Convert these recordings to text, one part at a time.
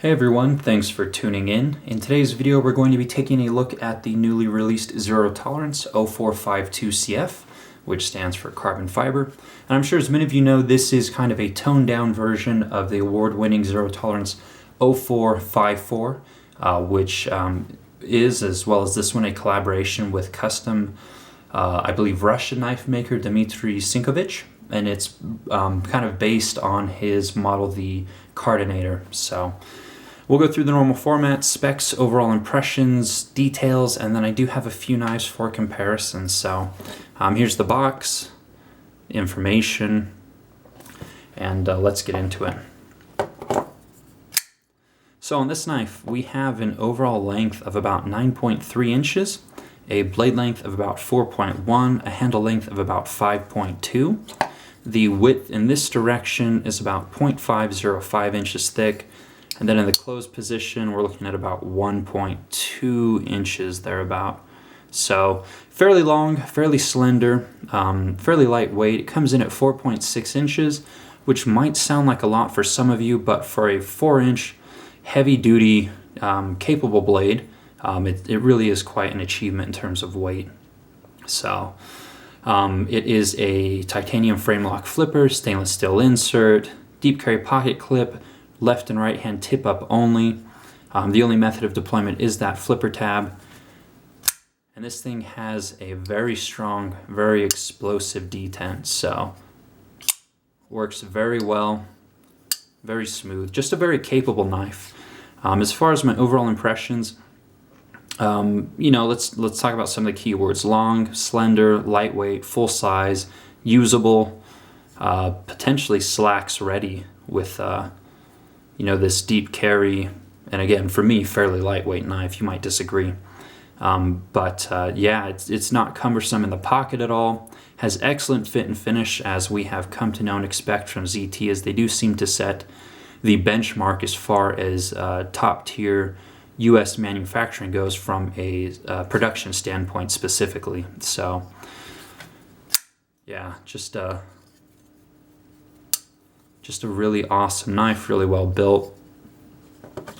Hey everyone, thanks for tuning in. In today's video we're going to be taking a look at the newly released Zero Tolerance 0452CF, which stands for carbon fiber. And I'm sure as many of you know, this is kind of a toned down version of the award-winning Zero Tolerance 0454, which is, as well as this one, a collaboration with custom, I believe, Russian knife maker Dmitry Sinkevich. And it's kind of based on his model, the Cardinator. So we'll go through the normal format, specs, overall impressions, details, and then I do have a few knives for comparison. So here's the box, information, and let's get into it. So on this knife, we have an overall length of about 9.3 inches, a blade length of about 4.1, a handle length of about 5.2. The width in this direction is about 0.505 inches thick, and then in the closed position we're looking at about 1.2 inches thereabout. So fairly long, fairly slender, fairly lightweight. It comes in at 4.6 inches, which might sound like a lot for some of you, but for a 4-inch heavy-duty capable blade, it really is quite an achievement in terms of weight. So it is a titanium frame lock flipper, stainless steel insert, deep carry pocket clip, left and right hand tip up only. The only method of deployment is that flipper tab. And this thing has a very strong, very explosive detent, so works very well, very smooth, just a very capable knife. As far as my overall impressions, let's talk about some of the keywords: long, slender, lightweight, full size, usable, potentially slacks ready with this deep carry, and again, for me, fairly lightweight knife. You might disagree, but it's not cumbersome in the pocket at all. Has excellent fit and finish, as we have come to know and expect from ZT, as they do seem to set the benchmark as far as top tier U.S. manufacturing goes from a production standpoint specifically. So yeah, just a really awesome knife, really well built.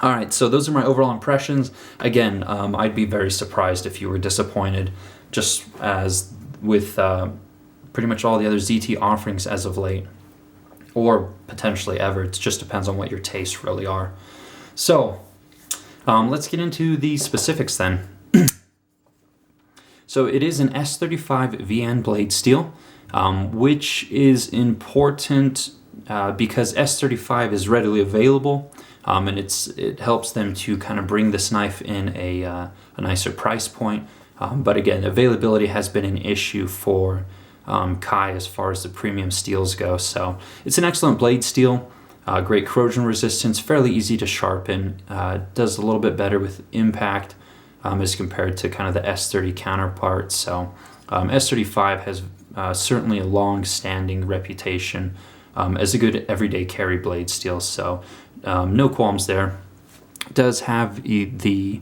All right, so those are my overall impressions. Again, I'd be very surprised if you were disappointed, just as with pretty much all the other ZT offerings as of late, or potentially ever. It just depends on what your tastes really are. So let's get into the specifics then. So it is an S35 VN blade steel, which is important because S35 is readily available, and it helps them to kind of bring this knife in a nicer price point. But again, availability has been an issue for Kai as far as the premium steels go. So it's an excellent blade steel. Great corrosion resistance, fairly easy to sharpen, does a little bit better with impact as compared to kind of the S30 counterpart. So S35 has certainly a long-standing reputation as a good everyday carry blade steel, so no qualms there. It does have the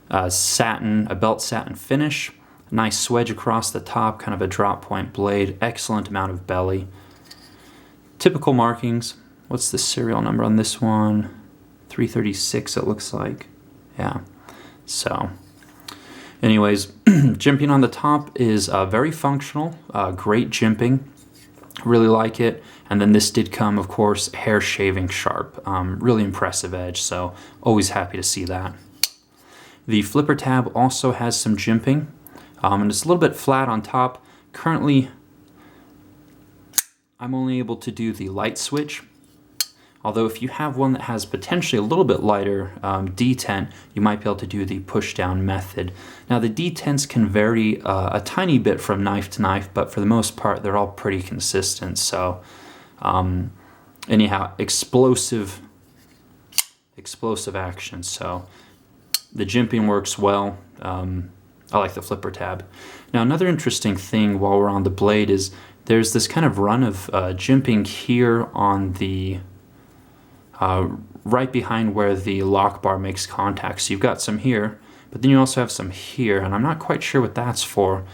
a belt satin finish, nice swedge across the top, kind of a drop point blade, excellent amount of belly. Typical markings. What's the serial number on this one? 336 it looks like. Yeah. So anyways, jimping on the top is very functional, great jimping. Really like it. And then this did come, of course, hair shaving sharp. Really impressive edge, so always happy to see that. The flipper tab also has some jimping, and it's a little bit flat on top. Currently, I'm only able to do the light switch. Although if you have one that has potentially a little bit lighter detent, you might be able to do the push-down method. Now the detents can vary a tiny bit from knife to knife, but for the most part they're all pretty consistent. So anyhow, explosive action. So the jimping works well. I like the flipper tab. Now another interesting thing while we're on the blade is there's this kind of run of jimping here on the right behind where the lock bar makes contact. So you've got some here, but then you also have some here, and I'm not quite sure what that's for.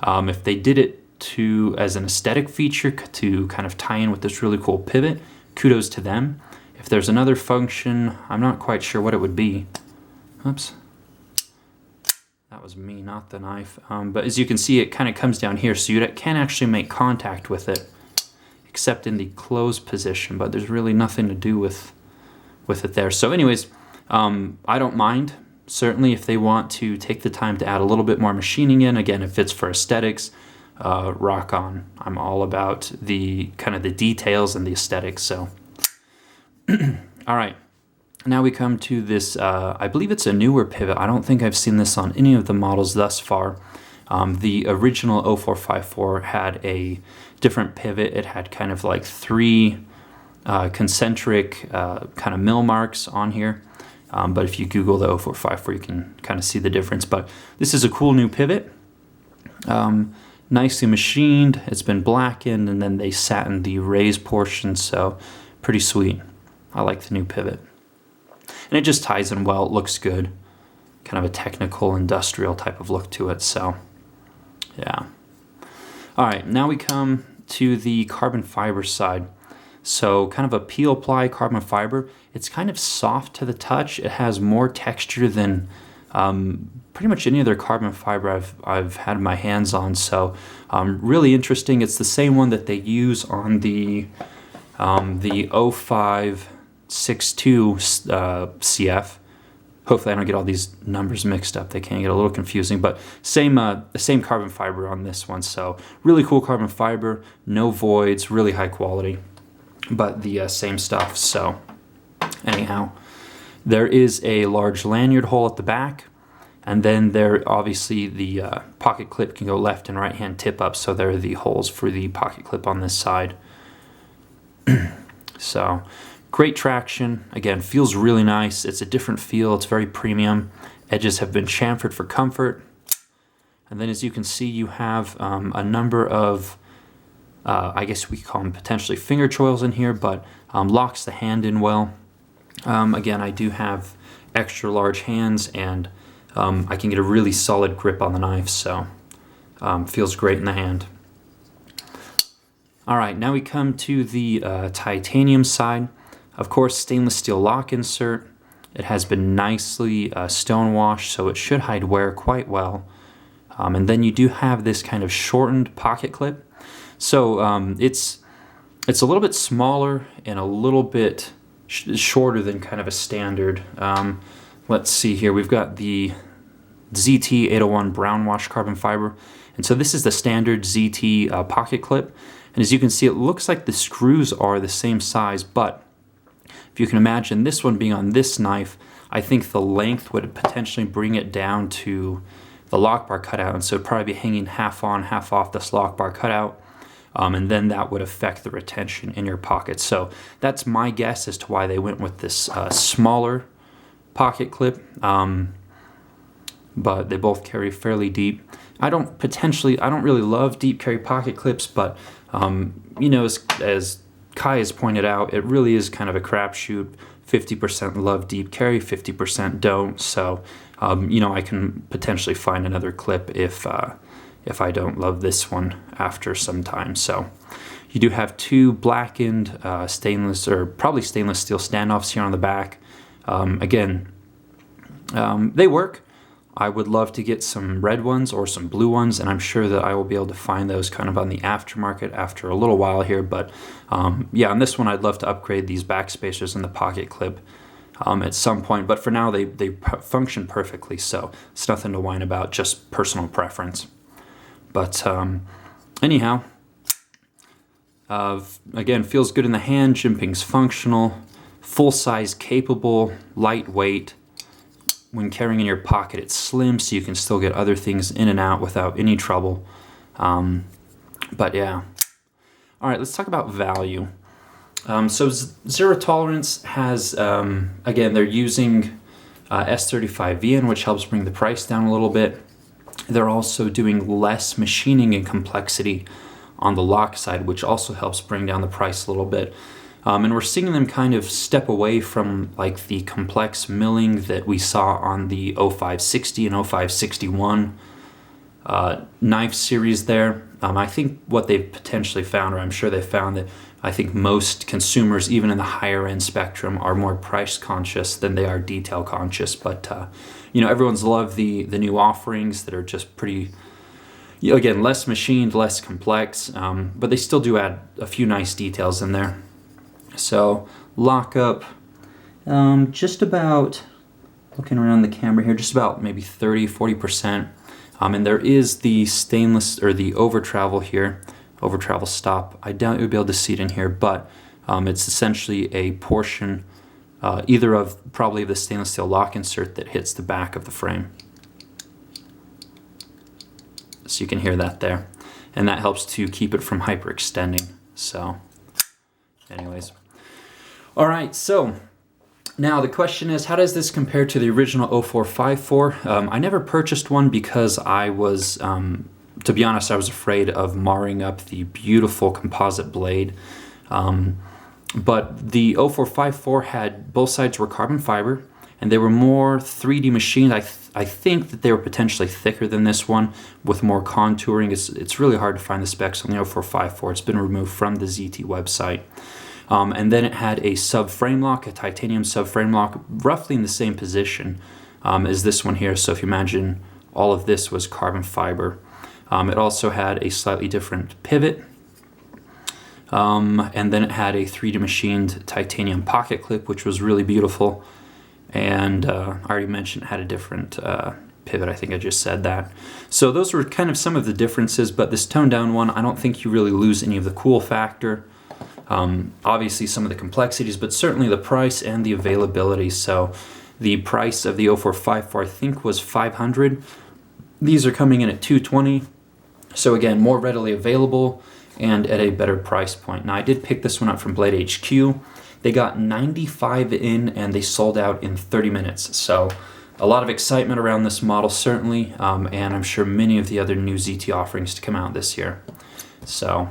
If they did it as an aesthetic feature to kind of tie in with this really cool pivot, kudos to them. If there's another function, I'm not quite sure what it would be. Oops. That was me, not the knife. But as you can see, it kind of comes down here, so you can actually make contact with it, except in the closed position, but there's really nothing to do with it there. So anyways, I don't mind, certainly, if they want to take the time to add a little bit more machining in. Again, if it's for aesthetics, rock on. I'm all about the kind of the details and the aesthetics, so. All right, now we come to this, I believe it's a newer pivot. I don't think I've seen this on any of the models thus far. The original 0454 had a different pivot. It had kind of like 3 concentric kind of mill marks on here. But if you Google the 0454, you can kind of see the difference. But this is a cool new pivot. Nicely machined. It's been blackened, and then they satined the raised portion, so pretty sweet. I like the new pivot. And it just ties in well. It looks good. Kind of a technical, industrial type of look to it, so yeah. All right, now we come to the carbon fiber side. So kind of a peel ply carbon fiber. It's kind of soft to the touch. It has more texture than pretty much any other carbon fiber I've had my hands on. So really interesting. It's the same one that they use on the 0562 CF. Hopefully I don't get all these numbers mixed up. They can get a little confusing, but the same carbon fiber on this one. So really cool carbon fiber, no voids, really high quality, but the same stuff. So anyhow, there is a large lanyard hole at the back, and then there obviously the pocket clip can go left and right hand tip up. So there are the holes for the pocket clip on this side. So great traction. Again, feels really nice. It's a different feel. It's very premium. Edges have been chamfered for comfort. And then as you can see, you have a number of, I guess we call them potentially finger choils in here, but locks the hand in well. Again, I do have extra large hands, and I can get a really solid grip on the knife, so feels great in the hand. All right, now we come to the titanium side. Of course, stainless steel lock insert. It has been nicely stone washed, so it should hide wear quite well. And then you do have this kind of shortened pocket clip. So it's a little bit smaller and a little bit shorter than kind of a standard. Let's see here. We've got the ZT801 brown wash carbon fiber. And so this is the standard ZT pocket clip. And as you can see, it looks like the screws are the same size, but if you can imagine this one being on this knife, I think the length would potentially bring it down to the lock bar cutout, and so it'd probably be hanging half on, half off this lock bar cutout, and then that would affect the retention in your pocket. So that's my guess as to why they went with this smaller pocket clip, but they both carry fairly deep. I don't really love deep carry pocket clips, but you know, as Kai has pointed out, it really is kind of a crapshoot. 50% love deep carry, 50% don't. So, you know, I can potentially find another clip if I don't love this one after some time. So, you do have 2 blackened stainless, or probably stainless steel standoffs here on the back. Again, they work. I would love to get some red ones or some blue ones, and I'm sure that I will be able to find those kind of on the aftermarket after a little while here. But yeah, on this one, I'd love to upgrade these back spacers and the pocket clip at some point. But for now, they function perfectly, so it's nothing to whine about, just personal preference. But anyhow, again, feels good in the hand. Jimping's functional, full size capable, lightweight. When carrying in your pocket, it's slim, so you can still get other things in and out without any trouble. But yeah. All right, let's talk about value. So Zero Tolerance has, again, they're using S35VN, which helps bring the price down a little bit. They're also doing less machining and complexity on the lock side, which also helps bring down the price a little bit. And we're seeing them kind of step away from like the complex milling that we saw on the 0560 and 0561 knife series there. I think what they've potentially found, or I'm sure they found that I think most consumers, even in the higher end spectrum, are more price conscious than they are detail conscious. But you know, everyone's loved the new offerings that are just pretty, you know, again, less machined, less complex, but they still do add a few nice details in there. So lockup, just about, looking around the camera here, just about maybe 30-40%. And there is the stainless, or the over travel here, over travel stop. I doubt you'll be able to see it in here, but it's essentially a portion, either of probably the stainless steel lock insert that hits the back of the frame. So you can hear that there. And that helps to keep it from hyperextending. So anyways. All right, so now the question is, how does this compare to the original 0454? I never purchased one because I was, to be honest, I was afraid of marring up the beautiful composite blade. But the 0454 had, both sides were carbon fiber, and they were more 3D machined. I think that they were potentially thicker than this one with more contouring. It's really hard to find the specs on the 0454. It's been removed from the ZT website. And then it had a sub-frame lock, a titanium sub-frame lock, roughly in the same position as this one here. So if you imagine all of this was carbon fiber. It also had a slightly different pivot. And then it had a 3D machined titanium pocket clip, which was really beautiful. And I already mentioned it had a different pivot. I think I just said that. So those were kind of some of the differences, but this toned down one, I don't think you really lose any of the cool factor. Obviously some of the complexities, but certainly the price and the availability. So the price of the 0454 I think was $500. These are coming in at $220. So again, more readily available and at a better price point. Now I did pick this one up from Blade HQ. They got 95 in and they sold out in 30 minutes. So a lot of excitement around this model certainly, and I'm sure many of the other new ZT offerings to come out this year. So,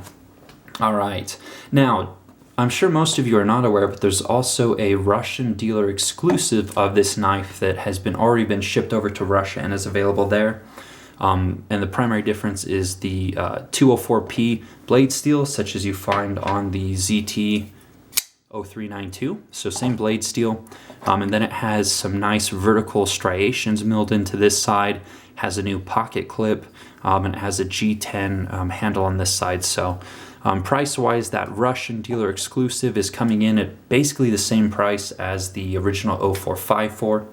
all right. Now, I'm sure most of you are not aware, but there's also a Russian dealer exclusive of this knife that has already been shipped over to Russia and is available there. And the primary difference is the 204P blade steel, such as you find on the ZT 0392, so same blade steel, and then it has some nice vertical striations milled into this side, has a new pocket clip, and it has a G10 handle on this side. So price-wise, that Russian dealer exclusive is coming in at basically the same price as the original 0454,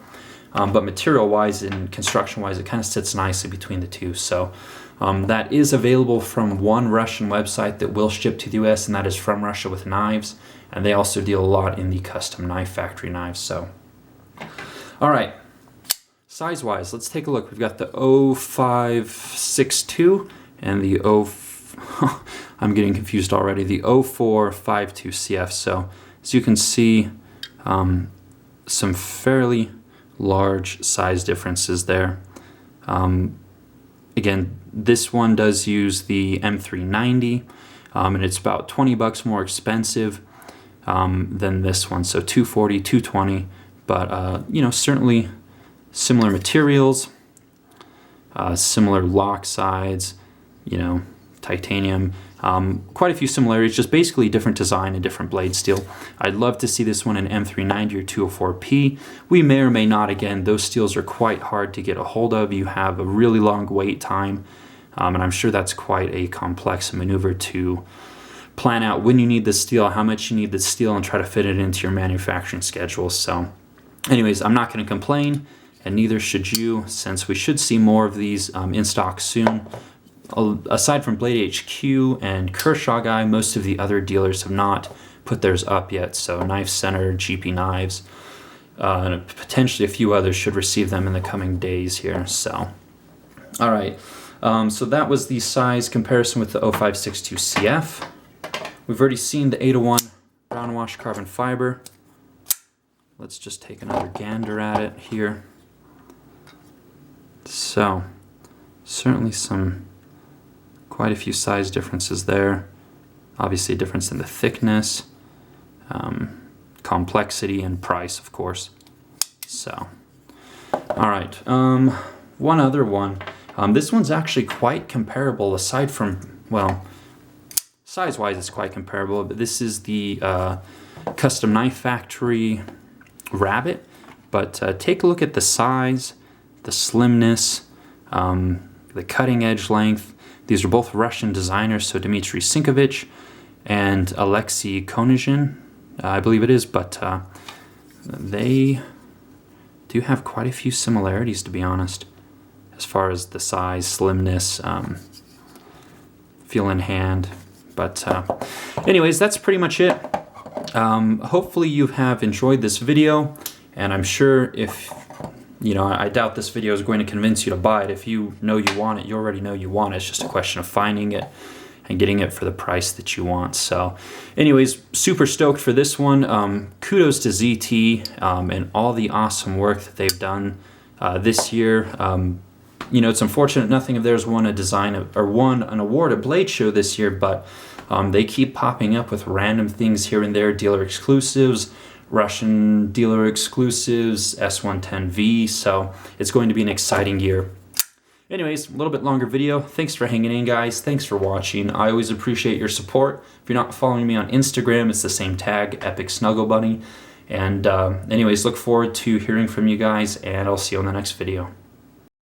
but material-wise and construction-wise, it kind of sits nicely between the two. So that is available from one Russian website that will ship to the US, and that is From Russia with Knives. And they also deal a lot in the custom knife factory knives. So, all right, size-wise, let's take a look. We've got the 0562 and the I'm getting confused already, the 0452 CF. So, as you can see, some fairly large size differences there. Again, this one does use the M390, and it's about $20 more expensive than this one, so $240, $220, but you know, certainly similar materials, similar lock sides, you know, titanium, quite a few similarities, just basically different design and different blade steel. I'd love to see this one in M390 or 204P. We may or may not. Again, those steels are quite hard to get a hold of. You have a really long wait time, and I'm sure that's quite a complex maneuver to plan out when you need the steel, how much you need the steel, and try to fit it into your manufacturing schedule. So anyways, I'm not going to complain, and neither should you, since we should see more of these in stock soon. Aside from Blade HQ and Kershaw Guy, most of the other dealers have not put theirs up yet. So Knife Center, GP Knives, and potentially a few others should receive them in the coming days here. So, all right. So that was the size comparison with the 0562 CF. We've already seen the 801 brown wash carbon fiber. Let's just take another gander at it here. So, certainly quite a few size differences there. Obviously a difference in the thickness, complexity, and price, of course. So, all right, one other one. This one's actually quite comparable, aside from, well, Size-wise, it's quite comparable, but this is the Custom Knife Factory Rabbit. But take a look at the size, the slimness, the cutting edge length. These are both Russian designers, so Dmitry Sinkevich and Alexei Konizhin, I believe it is, but they do have quite a few similarities, to be honest, as far as the size, slimness, feel in hand. But anyways, that's pretty much it. Hopefully you have enjoyed this video, and I'm sure if, you know, I doubt this video is going to convince you to buy it. If you know you want it, you already know you want it. It's just a question of finding it and getting it for the price that you want. So anyways, super stoked for this one. Kudos to ZT and all the awesome work that they've done this year. You know, it's unfortunate nothing of theirs won an award at Blade Show this year, but they keep popping up with random things here and there, dealer exclusives, Russian dealer exclusives, S110V, so it's going to be an exciting year. Anyways, a little bit longer video. Thanks for hanging in, guys. Thanks for watching. I always appreciate your support. If you're not following me on Instagram, it's the same tag, Epic Snuggle Bunny. And anyways, look forward to hearing from you guys, and I'll see you on the next video.